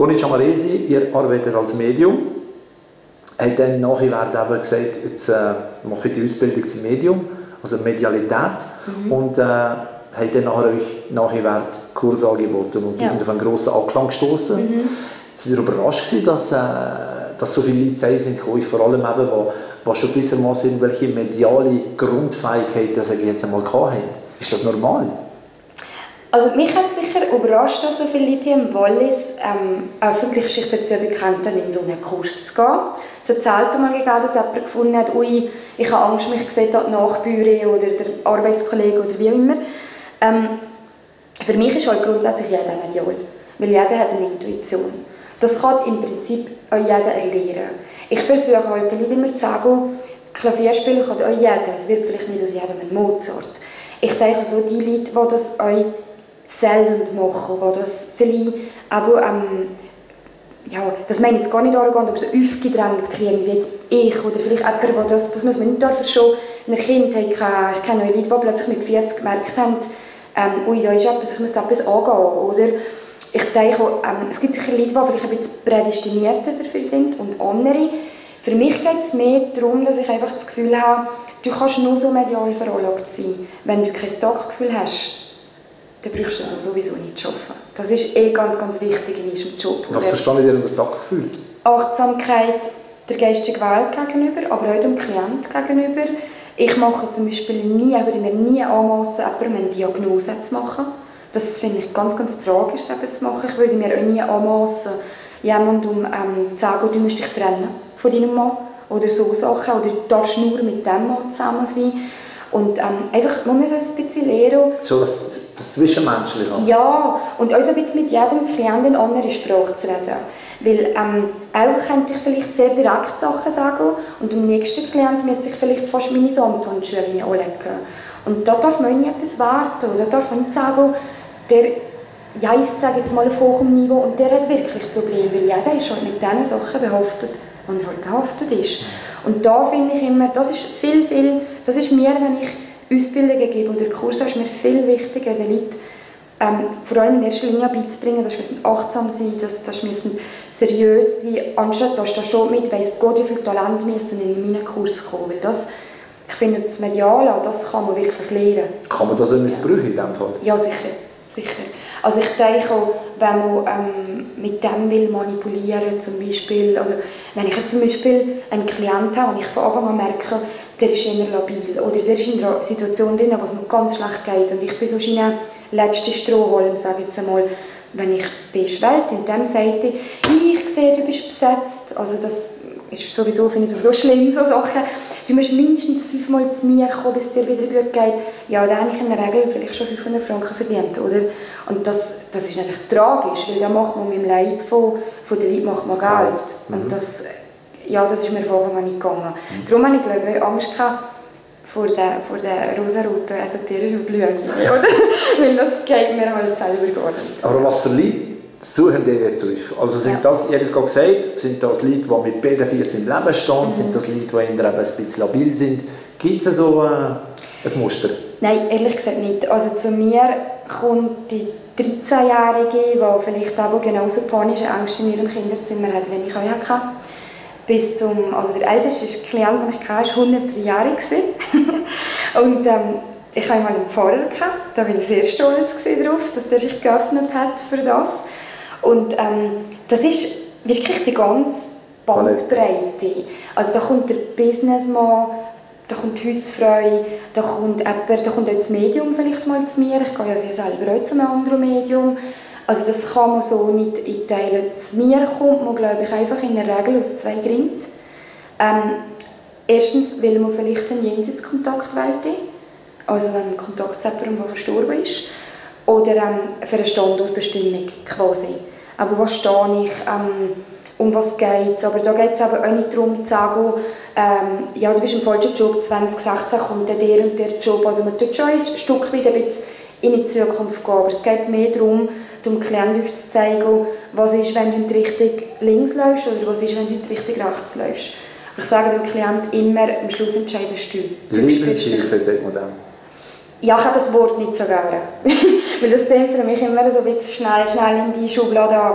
Gonic Amaresi, ihr arbeitet als Medium, hat dann nachher gesagt, jetzt mache ich die Ausbildung zum Medium, also Medialität, und hat dann nachher Kurse angeboten und die sind auf einen grossen Anklang gestoßen. Sind ihr überrascht gewesen, dass so viele Leute sind gekommen, vor allem eben, die schon gewissermaßen irgendwelche mediale Grundfähigkeiten, sage ich jetzt einmal, hatten? Ist das normal? Also mich hat sicher überrascht, dass so viele Leute hier im Wallis öffentlich sich dazu bekannt haben, in so einen Kurs zu gehen. Es hat selten mal gegeben, dass jemand gefunden hat, ui, ich habe Angst, mich sieht die Nachbüre oder der Arbeitskollege oder wie auch immer. Für mich ist halt grundsätzlich jeder medial, weil jeder hat eine Intuition. Das kann im Prinzip auch jeder erlernen. Ich versuche halt nicht immer zu sagen, Klavierspielen kann auch jeder, es wird vielleicht nicht aus jedem ein Mozart. Ich denke so, die Leute, die das auch selten machen, die das vielleicht aber ja, das meine ich jetzt gar nicht arrogant, aber so aufgedrängt kriegen, wie jetzt ich oder vielleicht jemand, der das muss man nicht dafür schon in der Kindheit, ich kenne Leute, die plötzlich mit 40 gemerkt haben, ui, da ist etwas, ich muss etwas angehen, oder? Ich denke, es gibt sicher Leute, die vielleicht ein bisschen prädestinierter dafür sind und andere. Für mich geht es mehr darum, dass ich einfach das Gefühl habe, du kannst nur so medial veranlagt sein. Wenn du kein Stockgefühl hast, dann brauchst du es sowieso nicht arbeiten. Das ist ganz, ganz wichtig in unserem Job. Was versteht ihr unter Taktgefühl? Achtsamkeit der geistigen Welt gegenüber, aber auch dem Klient gegenüber. Ich mache zum Beispiel würde mir nie anmassen, jemandem eine Diagnose zu machen. Das finde ich ganz, ganz tragisch, etwas zu machen. Ich würde mir auch nie anmassen, jemandem zu sagen, du musst dich trennen von deinem Mann oder so Sachen, oder du darfst nur mit dem Mann zusammen sein. Und einfach, man muss uns ein bisschen lernen. So das Zwischenmenschliche. Ja, und auch so ein bisschen mit jedem Klienten eine andere Sprache zu reden. Weil auch könnte ich vielleicht sehr direkt Sachen sagen und dem nächsten Klienten müsste ich vielleicht fast meine Samthandschuhe anlegen. Und da darf man nicht etwas warten, oder da darf man nicht sagen, der Geist, sage jetzt mal, auf hohem Niveau und der hat wirklich Probleme, weil jeder ist halt mit diesen Sachen behaftet, und er halt behaftet ist. Und da finde ich immer, das ist das ist mir, wenn ich Ausbildungen gebe oder Kurse, ist mir viel wichtiger, den Leuten vor allem in erster Linie beizubringen, dass wir achtsam sein, dass wir seriös sein, anstatt dass da schon mit weiss Gott, wie viel Talent müssen in meinen Kurs kommen, weil das, ich finde, das Mediale, das kann man wirklich lernen. Kann man das auch missbrauchen in diesem Fall? Ja, sicher. Also ich denke auch, wenn man mit dem will manipulieren, zum Beispiel, also wenn ich jetzt zum Beispiel einen Klienten habe und ich von Anfang an merke, der ist eher labil oder der ist in einer Situation drin, wo es mir ganz schlecht geht und ich bin so schnell letzte Strohhalm, sage ich jetzt einmal, wenn ich beschwelt, in dem sagt ich sehe, du bist besetzt, also das ist sowieso, finde ich sowieso schlimm, so Sachen. Du musst mindestens 5-mal zu mir kommen, bis es dir wieder gut geht. Ja, dann habe ich in der Regel vielleicht schon 500 Franken verdient, oder? Und das ist natürlich tragisch, weil da macht man mit dem Leib von den Leuten macht man Geld. Und das ist mir von Anfang an nicht gegangen. Darum habe ich, glaube ich, Angst gehabt vor der rosaroten esoterischen Blüte, oder? Weil das geht mir halt selber gar nicht. Aber was für Leute suchen die jetzt auf? Also sind das, ich habe es gerade gesagt, sind das Leute, die mit beiden Füßen im Leben stehen? Sind das Leute, die eher ein bisschen labil sind? Gibt es so ein Muster? Nein, ehrlich gesagt nicht. Also zu mir kommt die 13-Jährige, die vielleicht auch genauso panische Angst in ihrem Kinderzimmer hat, wie ich auch hatte. Also der älteste Klient, den ich hatte, war 103-jährig. Und ich hatte mal einen Pfarrer, da war ich sehr stolz darauf, dass der sich geöffnet hat für das. Und das ist wirklich die ganze Bandbreite. Also da kommt der Businessman, da kommt die Hausfrau, da kommt auch das Medium vielleicht mal zu mir. Ich gehe ja selber auch zu einem anderen Medium. Also das kann man so nicht einteilen. Zu mir kommt man, glaube ich, einfach in der Regel aus 2 Gründen. Erstens, weil man vielleicht einen Jenseitskontakt wollte, also wenn ein Kontakt zu jemandem, der verstorben ist, oder für eine Standortbestimmung quasi. Aber was stehe ich, um was geht es? Aber da geht es aber auch nicht darum zu sagen, ja, du bist im falschen Job, 2016 kommt der und der Job. Also man tut schon ein Stück weit ein bisschen in die Zukunft gehen, aber es geht mehr darum, dem Klienten aufzuzeigen, was ist, wenn du in die Richtung links läufst oder was ist, wenn du in die Richtung rechts läufst. Ich sage dem Klienten immer, am Schluss entscheidest du. Lebenshilfe, sagt man dann. Ja, ich habe das Wort nicht so gerne. Weil das klingt für mich immer so ein bisschen schnell in die Schublade an.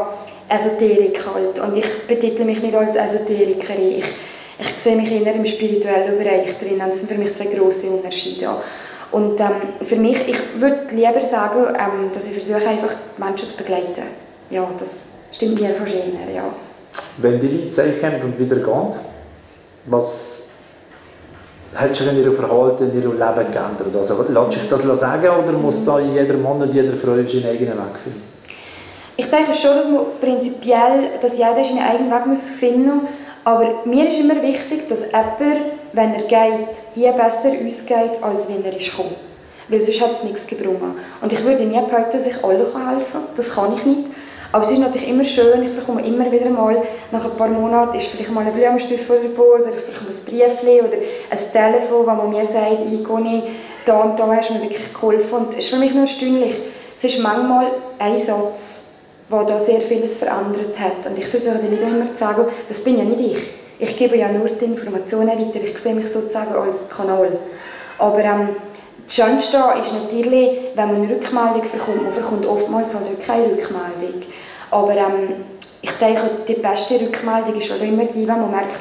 Esoterik halt. Und ich betitle mich nicht als Esoterikerin. Ich sehe mich eher im spirituellen Bereich drin. Das sind für mich zwei grosse Unterschiede. Und für mich, ich würde lieber sagen, dass ich versuche, einfach Menschen zu begleiten. Ja, das stimmt mir von Schöner, ja. Wenn die Leute zurückkommen und wieder gehen, was hat sich in ihrem Verhalten, in ihrem Leben geändert? Also, lässt sich das sagen oder muss da jeder Mann und jeder Frau seinen eigenen Weg finden? Ich denke schon, dass man prinzipiell, dass jeder seinen eigenen Weg finden muss. Aber mir ist immer wichtig, dass jemand, wenn er geht, hier besser ausgeht, als wenn er ist gekommen. Weil sonst hat es nichts gebracht. Und ich würde nie behaupten, dass ich allen helfen kann. Das kann ich nicht. Aber es ist natürlich immer schön, ich bekomme immer wieder mal, nach ein paar Monaten ist vielleicht mal ein Blumenstrauß vor der Geburt, oder ich bekomme ein Briefchen oder ein Telefon, wo man mir sagt, Igoni, da und da hast du mir wirklich geholfen. Und es ist für mich nur erstaunlich. Es ist manchmal ein Satz, der da sehr vieles verändert hat. Und ich versuche den Leuten immer zu sagen, das bin ja nicht ich. Ich gebe ja nur die Informationen weiter, ich sehe mich sozusagen als Kanal. Aber das Schönste ist natürlich, wenn man eine Rückmeldung bekommt. Man bekommt oftmals halt keine Rückmeldung. Aber ich denke, die beste Rückmeldung ist immer die, wenn man merkt,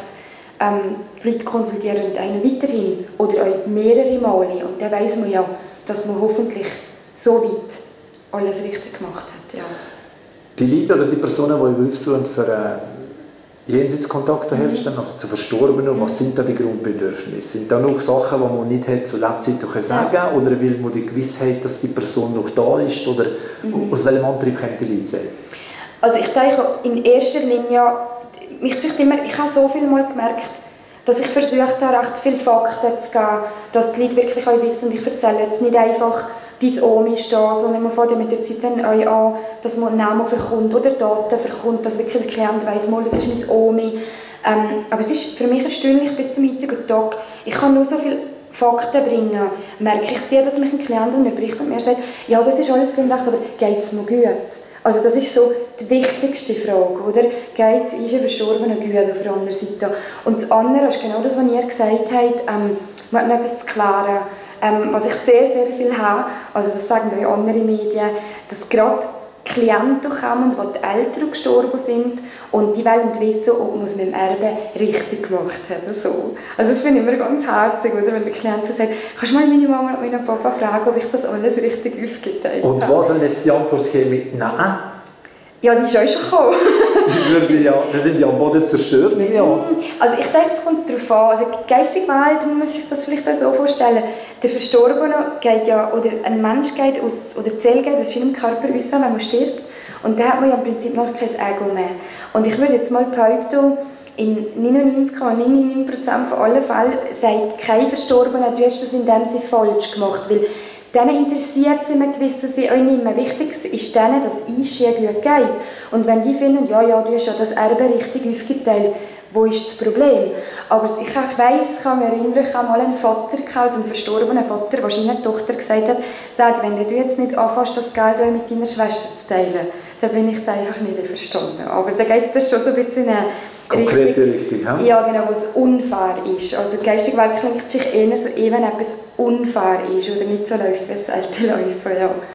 die Leute konsultieren einen weiterhin oder auch mehrere Male. Und dann weiss man ja, dass man hoffentlich so weit alles richtig gemacht hat. Ja. Die Leute oder die Personen, die im Berufsland für Jenseitskontakt herstellen, also zu Verstorbenen, was sind da die Grundbedürfnisse? Sind da noch Sachen, die man nicht hat, zu Lebzeiten sagen kann? Oder will man die Gewissheit, dass die Person noch da ist? Oder aus welchem Antrieb können die Leute sein? Also ich denke in erster Linie, ich habe so viel mal gemerkt, dass ich versucht habe, recht viele Fakten zu geben, dass die Leute wirklich auch wissen, und ich erzähle jetzt nicht einfach, dein Omi ist da, sondern man fängt mit der Zeit dann auch an, dass man Namen verkommt oder Daten verkommt, dass wirklich der Klient weiss, mal, das ist mein Omi. Aber es ist für mich erstaunlich bis zum heutigen Tag. Ich kann nur so viele Fakten bringen, merke ich sehr, dass mich ein Klient unterbricht und mir sagt, ja, das ist alles gut, aber geht es mir gut? Also das ist so die wichtigste Frage, oder? Geht es ein Verstorbener gut auf der anderen Seite? Und das andere ist genau das, was ihr gesagt habt, man hat noch etwas zu klären. Was ich sehr, sehr viel habe, also das sagen auch andere Medien, dass gerade Klienten kommen, die Eltern gestorben sind und die wollen wissen, ob man es mit dem Erbe richtig gemacht hat. So. Also das finde ich immer ganz herzig, oder? Wenn der Klient so sagt, kannst du mal meine Mama und meinen Papa fragen, ob ich das alles richtig aufgeteilt habe. Und was soll jetzt die Antwort geben? Nein. Ja, die ist auch schon gekommen. Die sind ja am Boden zerstört. Ja. Also ich denke, es kommt darauf an. Also geistige Welt, man muss sich das vielleicht auch so vorstellen. Der Verstorbene geht ja, oder ein Mensch geht aus, oder die Seele geht aus seinem Körper raus, wenn man stirbt. Und dann hat man ja im Prinzip noch kein Ego mehr. Und ich würde jetzt mal behaupten, in 99,99% von allen Fällen sagt kein Verstorbene, du hast das in dem Sinne falsch gemacht. Weil denen interessiert es in einem gewissen Sinne auch nicht mehr. Wichtig ist denen, dass es gut geht. Und wenn die finden, ja, du hast ja das Erbe richtig aufgeteilt, wo ist das Problem? Aber ich weiss, ich kann mich erinnern, ich habe mal einen Vater gehabt, also einen verstorbenen Vater, der seiner Tochter gesagt hat, sag, wenn du jetzt nicht anfängst, das Geld mit deiner Schwester zu teilen, dann bin ich da einfach nicht einverstanden. Aber da geht es schon so ein bisschen in eine konkrete Richtung, ja, genau, wo es unfair ist. Also geistige Welt klingt sich eher so, wenn etwas unfair ist oder nicht so läuft, wie es selten läuft. Ja.